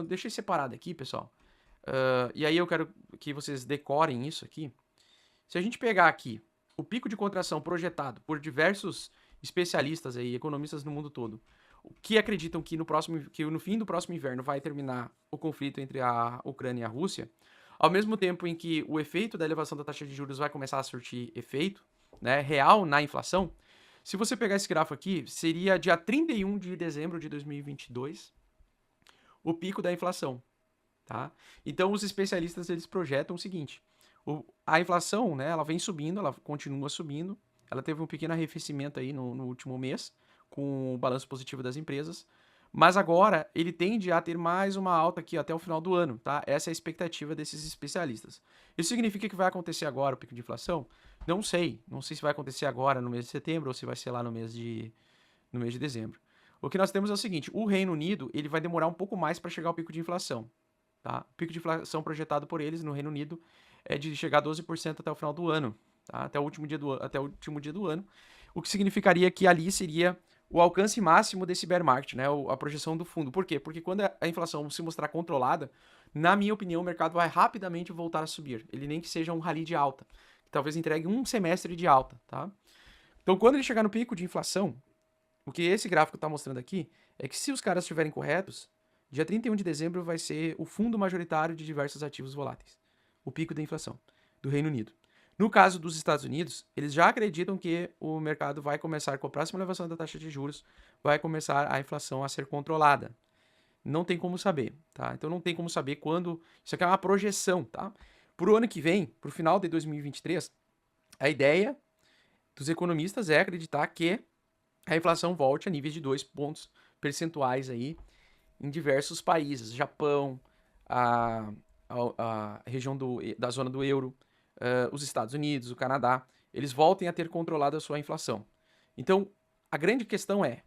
deixei separado aqui, pessoal. E aí eu quero que vocês decorem isso aqui. Se a gente pegar aqui o pico de contração projetado por diversos especialistas aí, economistas no mundo todo, que acreditam que no fim do próximo inverno vai terminar o conflito entre a Ucrânia e a Rússia, ao mesmo tempo em que o efeito da elevação da taxa de juros vai começar a surtir efeito, né, real na inflação. Se você pegar esse gráfico aqui, seria dia 31 de dezembro de 2022 o pico da inflação, tá? Então os especialistas eles projetam o seguinte: a inflação, né, ela vem subindo, ela continua subindo, ela teve um pequeno arrefecimento aí no último mês com o balanço positivo das empresas, mas agora ele tende a ter mais uma alta aqui até o final do ano, tá? Essa é a expectativa desses especialistas. Isso significa que vai acontecer agora o pico de inflação? Não sei, não sei se vai acontecer agora no mês de setembro ou se vai ser lá no mês de dezembro. O que nós temos é o seguinte: o Reino Unido ele vai demorar um pouco mais para chegar ao pico de inflação. Tá? O pico de inflação projetado por eles no Reino Unido é de chegar a 12% até o final do ano, tá? Até o último dia do ano, o que significaria que ali seria o alcance máximo desse bear market, né? A projeção do fundo. Por quê? Porque quando a inflação se mostrar controlada, na minha opinião, o mercado vai rapidamente voltar a subir. Ele nem que seja um rally de alta, que talvez entregue um semestre de alta, tá? Então, quando ele chegar no pico de inflação, o que esse gráfico está mostrando aqui é que se os caras estiverem corretos, dia 31 de dezembro vai ser o fundo majoritário de diversos ativos voláteis, o pico da inflação do Reino Unido. No caso dos Estados Unidos, eles já acreditam que o mercado vai começar com a próxima elevação da taxa de juros, vai começar a inflação a ser controlada. Não tem como saber, tá? Então não tem como saber quando. Isso aqui é uma projeção, tá? Para o ano que vem, para o final de 2023, a ideia dos economistas é acreditar que a inflação volte a níveis de 2 pontos percentuais aí em diversos países. Japão, a, a região da zona do euro, os Estados Unidos, o Canadá, eles voltem a ter controlado a sua inflação. Então, a grande questão é,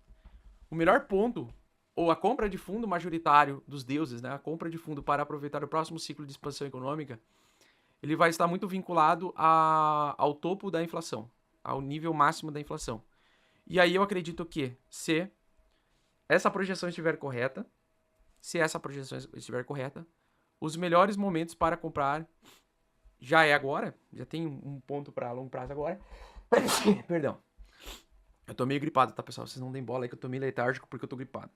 o melhor ponto, ou a compra de fundo majoritário dos deuses, né, a compra de fundo para aproveitar o próximo ciclo de expansão econômica, ele vai estar muito vinculado ao topo da inflação, ao nível máximo da inflação. E aí eu acredito que se essa projeção estiver correta, os melhores momentos para comprar já é agora, já tem um ponto para longo prazo agora. Perdão. Eu tô meio gripado, tá, pessoal? Vocês não deem bola aí que eu tô meio letárgico porque eu tô gripado.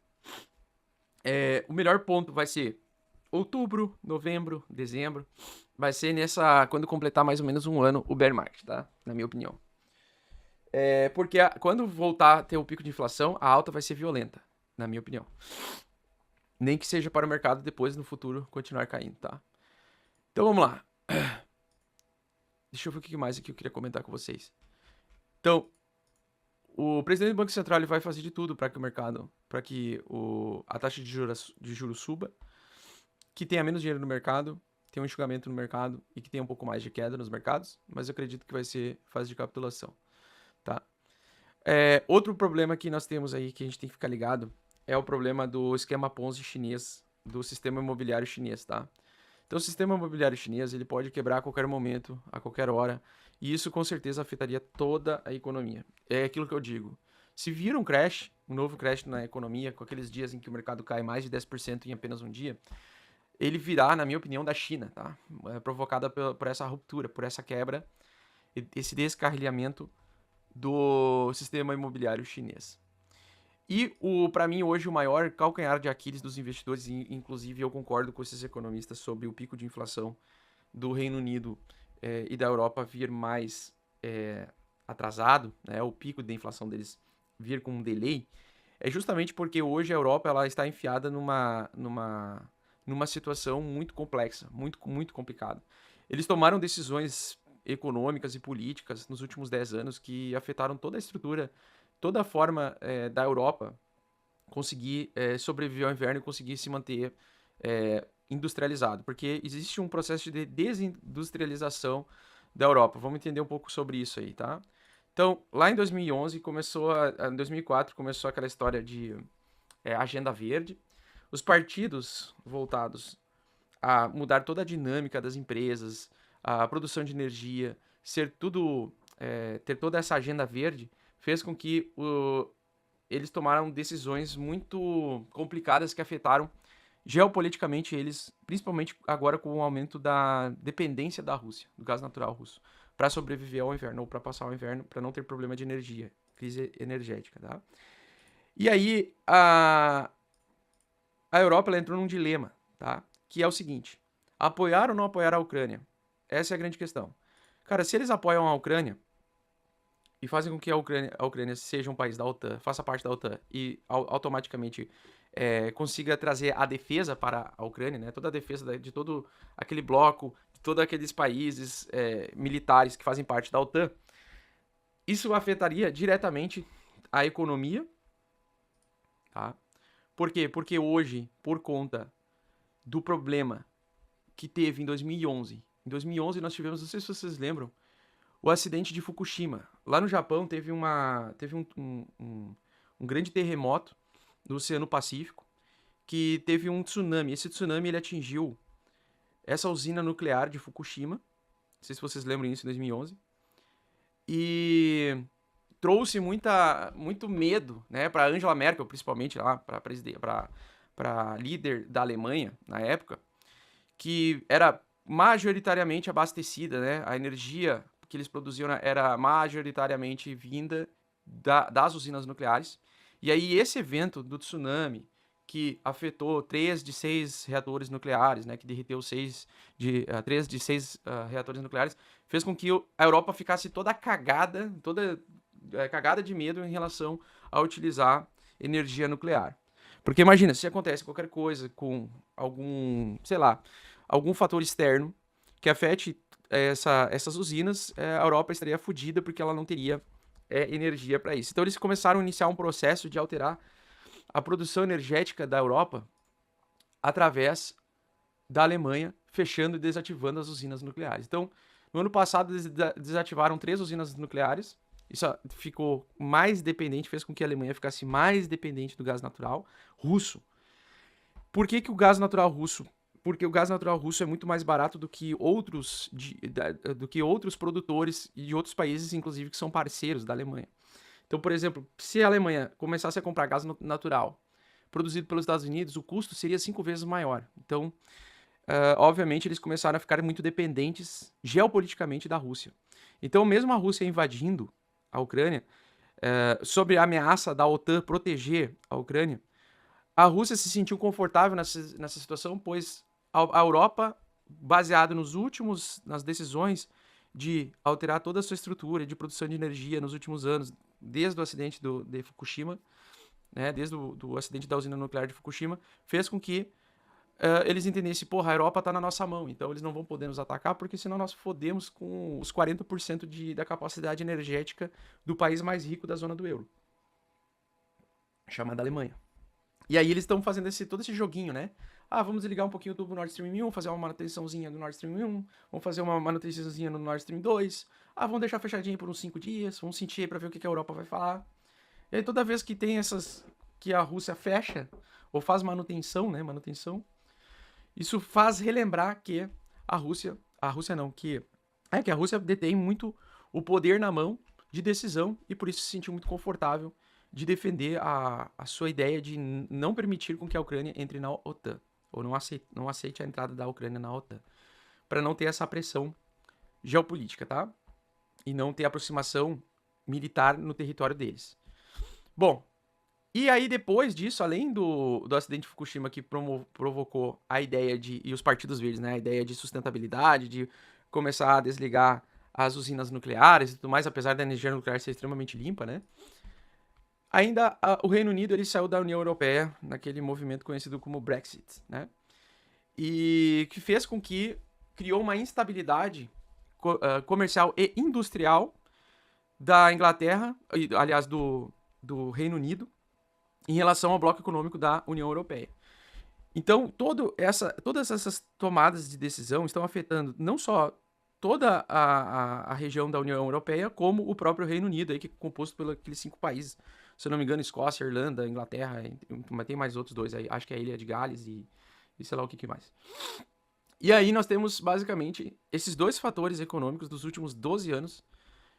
O melhor ponto vai ser outubro, novembro, dezembro. Vai ser quando completar mais ou menos um ano o bear market, tá? Na minha opinião. Porque quando voltar a ter o pico de inflação, a alta vai ser violenta, na minha opinião. Nem que seja para o mercado depois, no futuro, continuar caindo, tá? Então vamos lá. Deixa eu ver o que mais aqui eu queria comentar com vocês. Então, o presidente do Banco Central ele vai fazer de tudo para que o mercado, a taxa de juros suba, que tenha menos dinheiro no mercado, tenha um enxugamento no mercado e que tenha um pouco mais de queda nos mercados, mas eu acredito que vai ser fase de capitulação, tá? Outro problema que nós temos aí que a gente tem que ficar ligado é o problema do esquema Ponzi chinês, do sistema imobiliário chinês, tá? Então o sistema imobiliário chinês ele pode quebrar a qualquer momento, a qualquer hora, e isso com certeza afetaria toda a economia. É aquilo que eu digo. Se vir um novo crash na economia, com aqueles dias em que o mercado cai mais de 10% em apenas um dia, ele virá, na minha opinião, da China, tá? Provocada por essa ruptura, por essa quebra, esse descarrilhamento do sistema imobiliário chinês. E para mim hoje o maior calcanhar de Aquiles dos investidores, e inclusive eu concordo com esses economistas sobre o pico de inflação do Reino Unido e da Europa vir mais atrasado, né, o pico de inflação deles vir com um delay, é justamente porque hoje a Europa ela está enfiada numa situação muito complexa, muito, muito complicada. Eles tomaram decisões econômicas e políticas nos últimos 10 anos que afetaram toda a estrutura, toda a forma da Europa conseguir sobreviver ao inverno e conseguir se manter industrializado, porque existe um processo de desindustrialização da Europa. Vamos entender um pouco sobre isso aí, tá? Então, lá em 2011 em 2004 começou aquela história de agenda verde. Os partidos voltados a mudar toda a dinâmica das empresas, a produção de energia, ter toda essa agenda verde, fez com que eles tomaram decisões muito complicadas que afetaram geopoliticamente eles, principalmente agora com o aumento da dependência da Rússia, do gás natural russo, para sobreviver ao inverno ou para passar o inverno, para não ter problema de energia, crise energética, tá? E aí a Europa ela entrou num dilema, tá? Que é o seguinte: apoiar ou não apoiar a Ucrânia? Essa é a grande questão. Cara, se eles apoiam a Ucrânia e fazem com que a Ucrânia seja um país da OTAN, faça parte da OTAN e automaticamente consiga trazer a defesa para a Ucrânia, né? Toda a defesa de todo aquele bloco, de todos aqueles países militares que fazem parte da OTAN, isso afetaria diretamente a economia, tá? Por quê? Porque hoje, por conta do problema que teve em 2011, nós tivemos, não sei se vocês lembram, o acidente de Fukushima. Lá no Japão teve um grande terremoto no Oceano Pacífico que teve um tsunami. Esse tsunami ele atingiu essa usina nuclear de Fukushima. Não sei se vocês lembram isso em 2011. E trouxe muito medo, né, para Angela Merkel, principalmente lá, para líder da Alemanha na época, que era majoritariamente abastecida, né, a energia que eles produziam era majoritariamente vinda das usinas nucleares. E aí esse evento do tsunami, que afetou 3 de 6 reatores nucleares, né, que derreteu 3 de 6 reatores nucleares, fez com que a Europa ficasse toda cagada de medo em relação a utilizar energia nuclear. Porque imagina, se acontece qualquer coisa com algum, sei lá, algum fator externo que afete essas usinas, a Europa estaria fodida porque ela não teria energia para isso. Então eles começaram a iniciar um processo de alterar a produção energética da Europa através da Alemanha, fechando e desativando as usinas nucleares. Então, no ano passado, eles desativaram 3 usinas nucleares. Isso ficou mais dependente, fez com que a Alemanha ficasse mais dependente do gás natural russo. Por que o gás natural russo? Porque o gás natural russo é muito mais barato do que outros produtores de outros países, inclusive, que são parceiros da Alemanha. Então, por exemplo, se a Alemanha começasse a comprar gás natural produzido pelos Estados Unidos, o custo seria 5 vezes maior. Então, obviamente, eles começaram a ficar muito dependentes geopoliticamente da Rússia. Então, mesmo a Rússia invadindo a Ucrânia, sob a ameaça da OTAN proteger a Ucrânia, a Rússia se sentiu confortável nessa situação, pois a Europa, baseado nas decisões de alterar toda a sua estrutura de produção de energia nos últimos anos, desde o acidente de Fukushima, né, desde o acidente da usina nuclear de Fukushima, fez com que eles entendessem, porra, a Europa tá na nossa mão, então eles não vão poder nos atacar, porque senão nós fodemos com os 40% da capacidade energética do país mais rico da zona do euro, chamada Alemanha. E aí eles estão fazendo todo esse joguinho, né? Ah, vamos desligar um pouquinho o tubo Nord Stream 1, fazer uma manutençãozinha do Nord Stream 1, vamos fazer uma manutençãozinha no Nord Stream 2. Ah, vamos deixar fechadinho por uns 5 dias, vamos sentir aí pra ver o que a Europa vai falar. E aí toda vez que tem que a Rússia fecha, ou faz manutenção, né? Isso faz relembrar que a Rússia não, que a Rússia detém muito o poder na mão de decisão e por isso se sentiu muito confortável de defender a sua ideia de não permitir com que a Ucrânia entre na OTAN, ou não aceite a entrada da Ucrânia na OTAN, para não ter essa pressão geopolítica, tá? E não ter aproximação militar no território deles. Bom, e aí depois disso, além do acidente de Fukushima que provocou a ideia e os partidos verdes, né, a ideia de sustentabilidade, de começar a desligar as usinas nucleares e tudo mais, apesar da energia nuclear ser extremamente limpa, né? Ainda o Reino Unido ele saiu da União Europeia naquele movimento conhecido como Brexit, né? E que fez com que criou uma instabilidade comercial e industrial da Inglaterra, aliás, do Reino Unido, em relação ao bloco econômico da União Europeia. Então, todas essas tomadas de decisão estão afetando não só toda a região da União Europeia, como o próprio Reino Unido, aí, que é composto por aqueles 5 países. Se eu não me engano, Escócia, Irlanda, Inglaterra, mas tem mais outros 2 aí. Acho que é a Ilha de Gales e sei lá o que mais. E aí nós temos, basicamente, esses 2 fatores econômicos dos últimos 12 anos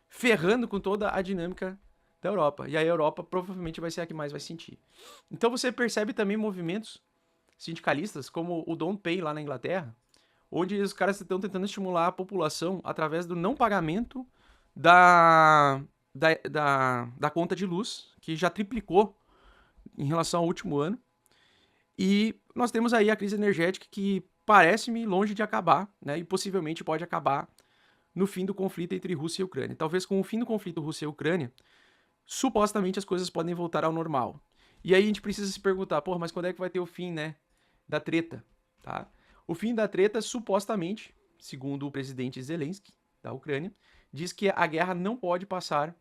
ferrando com toda a dinâmica da Europa. E aí a Europa provavelmente vai ser a que mais vai sentir. Então você percebe também movimentos sindicalistas, como o Don't Pay lá na Inglaterra, onde os caras estão tentando estimular a população através do não pagamento da, da conta de luz, que já triplicou em relação ao último ano. E nós temos aí a crise energética que parece-me longe de acabar, né? E possivelmente pode acabar no fim do conflito entre Rússia e Ucrânia. Talvez com o fim do conflito Rússia e Ucrânia, supostamente as coisas podem voltar ao normal. E aí a gente precisa se perguntar, pô, mas quando é que vai ter o fim, né, da treta, tá? O fim da treta, supostamente, segundo o presidente Zelensky, da Ucrânia, diz que a guerra não pode passar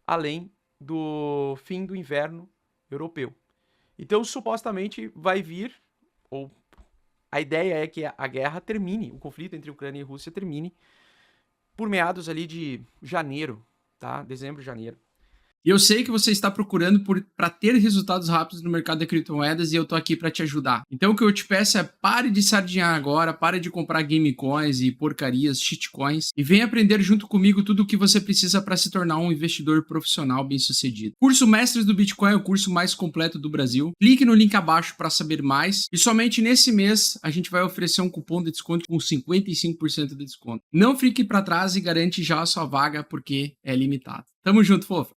além do fim do inverno europeu. Então, supostamente, vai vir, ou a ideia é que a guerra termine, o conflito entre Ucrânia e Rússia termine por meados ali de janeiro, tá? Dezembro, janeiro. E eu sei que você está procurando para ter resultados rápidos no mercado de criptomoedas e eu tô aqui para te ajudar. Então o que eu te peço é pare de sardinhar agora, pare de comprar game coins e porcarias, shitcoins e vem aprender junto comigo tudo o que você precisa para se tornar um investidor profissional bem-sucedido. Curso Mestres do Bitcoin é o curso mais completo do Brasil. Clique no link abaixo para saber mais e somente nesse mês a gente vai oferecer um cupom de desconto com 55% de desconto. Não fique para trás e garante já a sua vaga porque é limitado. Tamo junto, fofo!